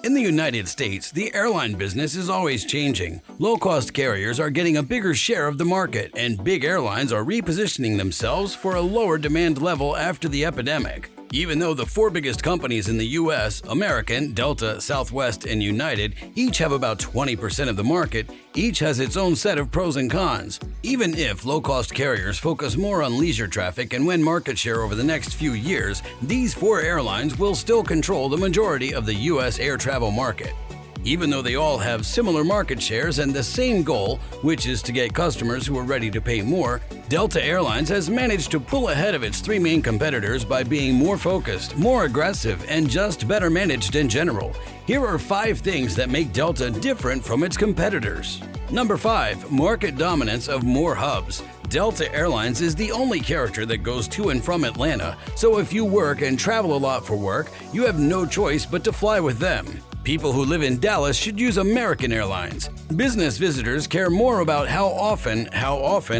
In the United States, the airline business is always changing. Low-cost carriers are getting a bigger share of the market, and big airlines are repositioning themselves for a lower demand level after the epidemic. Even though the four biggest companies in the U.S., American, Delta, Southwest, and United, each have about 20% of the market, each has its own set of pros and cons. Even if low-cost carriers focus more on leisure traffic and win market share over the next few years, these four airlines will still control the majority of the U.S. air travel market. Even though they all have similar market shares and the same goal, which is to get customers who are ready to pay more, Delta Airlines has managed to pull ahead of its three main competitors by being more focused, more aggressive, and just better managed in general. Here are 5 things that make Delta different from its competitors. Number 5. Market dominance of more hubs. Delta Airlines is the only carrier that goes to and from Atlanta, so if you work and travel a lot for work, you have no choice but to fly with them. People who live in Dallas should use American Airlines. Business visitors care more about how often,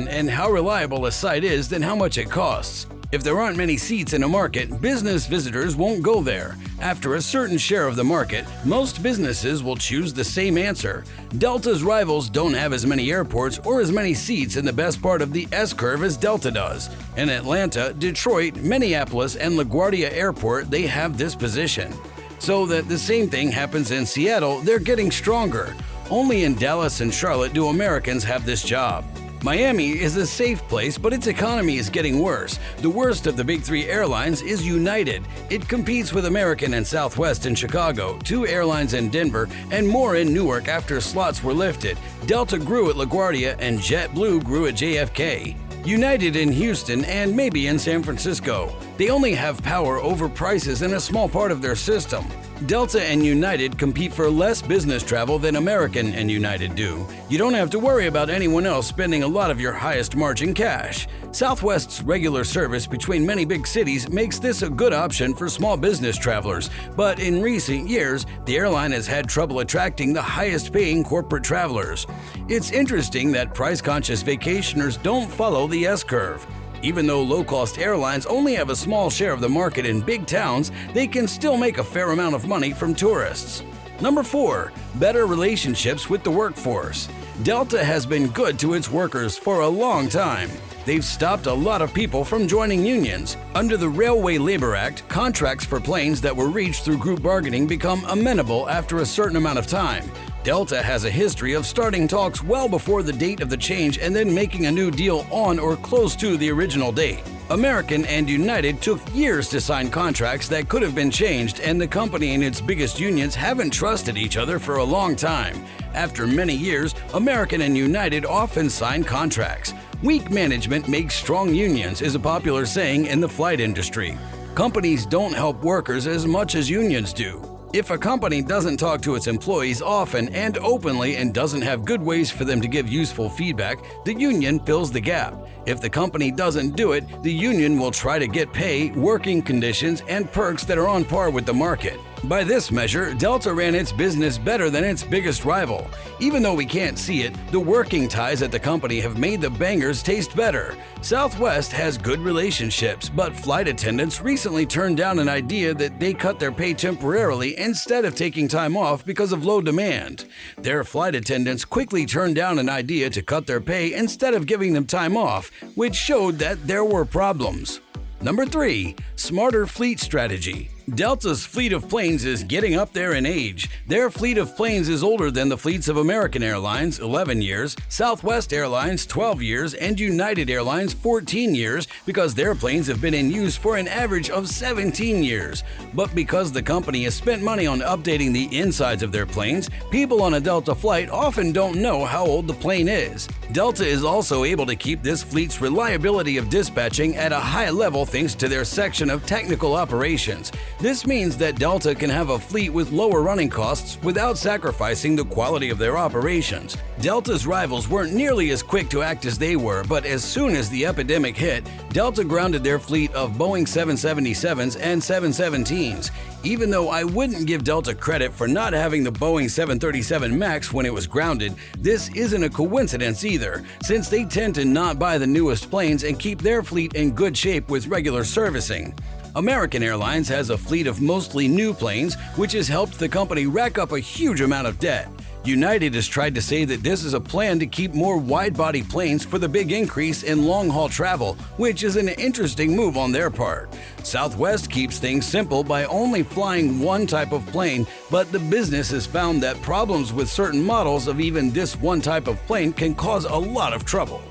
and how reliable a site is than how much it costs. If there aren't many seats in a market, business visitors won't go there. After a certain share of the market, most businesses will choose the same answer. Delta's rivals don't have as many airports or as many seats in the best part of the S-curve as Delta does. In Atlanta, Detroit, Minneapolis, and LaGuardia Airport, they have this position. So that the same thing happens in Seattle, they're getting stronger. Only in Dallas and Charlotte do Americans have this job. Miami is a safe place, but its economy is getting worse. The worst of the big 3 airlines is United. It competes with American and Southwest in Chicago, 2 airlines in Denver, and more in Newark after slots were lifted. Delta grew at LaGuardia and JetBlue grew at JFK. United in Houston and maybe in San Francisco. They only have power over prices in a small part of their system. Delta and United compete for less business travel than American and United do. You don't have to worry about anyone else spending a lot of your highest margin cash. Southwest's regular service between many big cities makes this a good option for small business travelers, but in recent years, the airline has had trouble attracting the highest-paying corporate travelers. It's interesting that price-conscious vacationers don't follow the S-curve. Even though low-cost airlines only have a small share of the market in big towns, they can still make a fair amount of money from tourists. Number 4. Better relationships with the workforce. Delta has been good to its workers for a long time. They've stopped a lot of people from joining unions. Under the Railway Labor Act, contracts for planes that were reached through group bargaining become amenable after a certain amount of time. Delta has a history of starting talks well before the date of the change and then making a new deal on or close to the original date. American and United took years to sign contracts that could have been changed, and the company and its biggest unions haven't trusted each other for a long time. After many years, American and United often sign contracts. Weak management makes strong unions is a popular saying in the flight industry. Companies don't help workers as much as unions do. If a company doesn't talk to its employees often and openly and doesn't have good ways for them to give useful feedback, the union fills the gap. If the company doesn't do it, the union will try to get pay, working conditions, and perks that are on par with the market. By this measure, Delta ran its business better than its biggest rival. Even though we can't see it, the working ties at the company have made the bangers taste better. Southwest has good relationships, but flight attendants recently turned down an idea that they cut their pay temporarily instead of taking time off because of low demand. Their flight attendants quickly turned down an idea to cut their pay instead of giving them time off, which showed that there were problems. Number 3. Smarter fleet strategy. Delta's fleet of planes is getting up there in age. Their fleet of planes is older than the fleets of American Airlines, 11 years, Southwest Airlines, 12 years, and United Airlines, 14 years, because their planes have been in use for an average of 17 years. But because the company has spent money on updating the insides of their planes, people on a Delta flight often don't know how old the plane is. Delta is also able to keep this fleet's reliability of dispatching at a high level thanks to their section of technical operations. This means that Delta can have a fleet with lower running costs without sacrificing the quality of their operations. Delta's rivals weren't nearly as quick to act as they were, but as soon as the epidemic hit, Delta grounded their fleet of Boeing 777s and 717s. Even though I wouldn't give Delta credit for not having the Boeing 737 MAX when it was grounded, this isn't a coincidence either, since they tend to not buy the newest planes and keep their fleet in good shape with regular servicing. American Airlines has a fleet of mostly new planes, which has helped the company rack up a huge amount of debt. United has tried to say that this is a plan to keep more wide-body planes for the big increase in long-haul travel, which is an interesting move on their part. Southwest keeps things simple by only flying one type of plane, but the business has found that problems with certain models of even this one type of plane can cause a lot of trouble.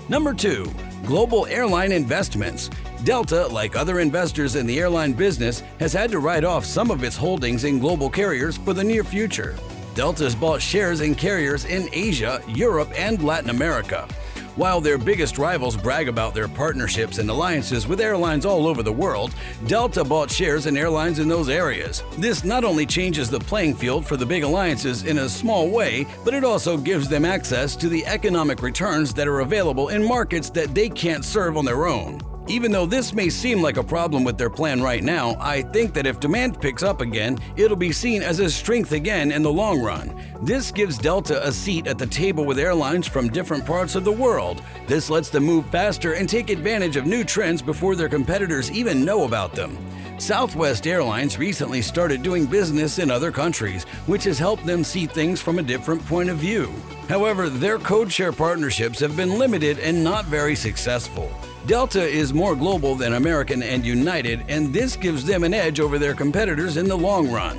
Number 2. Global airline investments. Delta, like other investors in the airline business, has had to write off some of its holdings in global carriers for the near future. Delta's bought shares in carriers in Asia, Europe, and Latin America. While their biggest rivals brag about their partnerships and alliances with airlines all over the world, Delta bought shares in airlines in those areas. This not only changes the playing field for the big alliances in a small way, but it also gives them access to the economic returns that are available in markets that they can't serve on their own. Even though this may seem like a problem with their plan right now, I think that if demand picks up again, it'll be seen as a strength again in the long run. This gives Delta a seat at the table with airlines from different parts of the world. This lets them move faster and take advantage of new trends before their competitors even know about them. Southwest Airlines recently started doing business in other countries, which has helped them see things from a different point of view. However, their codeshare partnerships have been limited and not very successful. Delta is more global than American and United, and this gives them an edge over their competitors in the long run.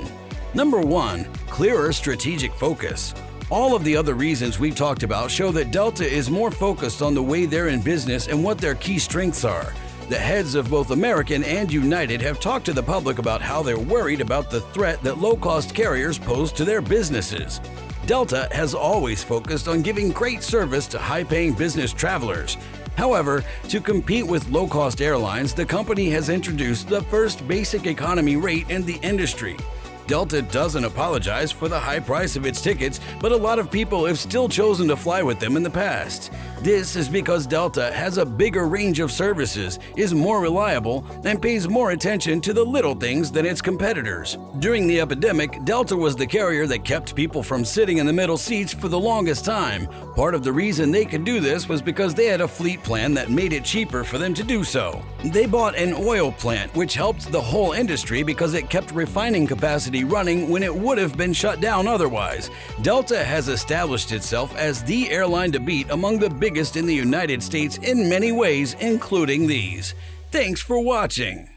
Number 1. Clearer strategic focus. All of the other reasons we've talked about show that Delta is more focused on the way they're in business and what their key strengths are. The heads of both American and United have talked to the public about how they're worried about the threat that low-cost carriers pose to their businesses. Delta has always focused on giving great service to high-paying business travelers. However, to compete with low-cost airlines, the company has introduced the first basic economy rate in the industry. Delta doesn't apologize for the high price of its tickets, but a lot of people have still chosen to fly with them in the past. This is because Delta has a bigger range of services, is more reliable, and pays more attention to the little things than its competitors. During the epidemic, Delta was the carrier that kept people from sitting in the middle seats for the longest time. Part of the reason they could do this was because they had a fleet plan that made it cheaper for them to do so. They bought an oil plant, which helped the whole industry because it kept refining capacity running when it would have been shut down otherwise. Delta has established itself as the airline to beat among the biggest in the United States in many ways, including these. Thanks for watching.